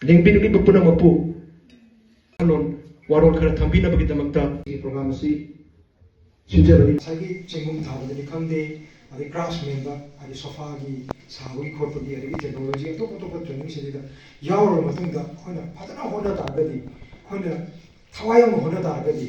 ꯂꯦꯡꯕꯤꯔꯛꯂꯤꯕ ꯄꯨꯝꯅꯃꯛꯄꯨ ꯋꯥꯔꯣꯜ ꯈꯔ ꯊꯝꯕꯤꯅꯕꯒꯤꯗꯃꯛꯇ ꯄ꯭ꯔꯣꯒ꯭ꯔꯥꯝ ꯑꯁꯤ ꯁꯤꯟꯖꯕꯅꯤ ꯉꯁꯥꯏꯒꯤ ꯆꯦꯡꯒꯨꯝ ꯊꯥꯕꯗꯅꯤ ꯈꯪꯗꯦ ꯑꯗꯩ ꯀ꯭ꯔꯥꯐꯠꯁꯃꯦꯟꯗ ꯍꯥꯏꯗꯤ ꯁꯣꯐꯥꯒꯤ ꯁꯥꯕꯒꯤ ꯈꯣꯠꯄꯒꯤ ꯑꯗꯒꯤ ꯇꯦꯛꯅꯣꯂꯣꯖꯤ ꯑꯇꯣꯞ ꯑꯇꯣꯞꯄ ꯇ꯭ꯔꯦꯅꯤꯡꯁꯤꯡꯁꯤꯗ ꯌꯥꯎꯔꯕ ꯃꯇꯨꯡꯗ ꯑꯩꯈꯣꯏꯅ ꯐꯖꯅ ꯍꯣꯠꯅ ꯇꯥꯔꯒꯗꯤ ꯑꯩꯈꯣꯏꯅ ꯊꯋꯥꯏ ꯌꯥꯎꯅ ꯍꯣꯠꯅ ꯇꯥꯔꯒꯗꯤ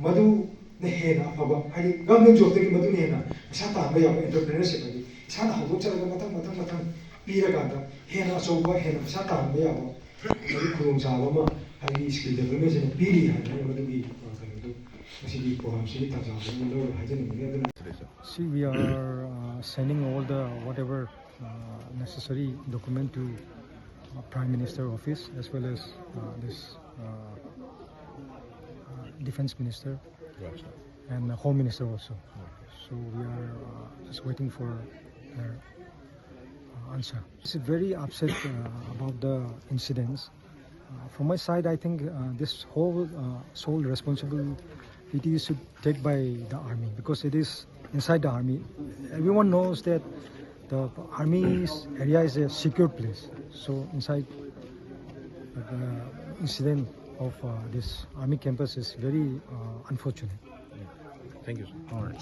ꯃꯗꯨꯅ ꯍꯦꯟꯅ ꯑꯐꯕ ꯍꯥꯏꯗꯤ ꯒꯚꯔꯟꯃꯦꯟ ꯖꯣꯕꯇꯒꯤ ꯃꯗꯨꯅ ꯍꯦꯟꯅ ꯄꯩꯁꯥ ꯇꯥꯟꯕ ꯌꯥꯕ ꯑꯦꯟꯇꯔꯄ꯭ꯔꯤꯅꯔꯁꯤꯞ ꯍꯥꯏꯗꯤ ꯏꯁꯥꯅ ꯍꯧꯗꯣꯛꯆꯔꯒ ꯃꯊꯪ ꯄꯤꯔꯀꯥꯟꯗ ꯍꯦꯟꯅ ꯑꯆꯧꯕ ꯍꯦꯟꯅ ꯄꯩꯁꯥ ꯇꯥꯟꯕ ꯌꯥꯕ ꯃꯗꯨꯒꯤ ꯈꯨꯗꯣꯡꯆꯥꯕ ꯑꯃ ꯍꯥꯏꯗꯤ ꯁ꯭ꯀꯤꯜ ꯗꯦꯕꯂꯞꯃꯦꯟꯁꯤꯅ ꯄꯤꯔꯤ ꯍꯥꯏꯕ ꯃꯗꯨꯒꯤ ꯀꯩꯅꯣꯗꯨ ꯃꯁꯤꯒꯤ ꯄ꯭ꯔꯣꯒ꯭ꯔꯥꯝꯁꯤꯒꯤ ꯇꯥꯟꯖꯥꯗꯨ ꯂꯧꯔꯒ ꯍꯥꯏꯖꯅꯤꯡꯕꯅꯤ ꯑꯗꯨꯅ See, we are sending all the whatever necessary document to Prime Minister office as well as this Defense Minister and Home Minister also. So we are just waiting for their answer. It's very upset about the incidents. From my side, I think this whole sole responsibility should take by the army because it is inside the army. Everyone knows that the army's area is a secure place. So inside the incident of this army campus is very unfortunate. Thank you, sir. All right.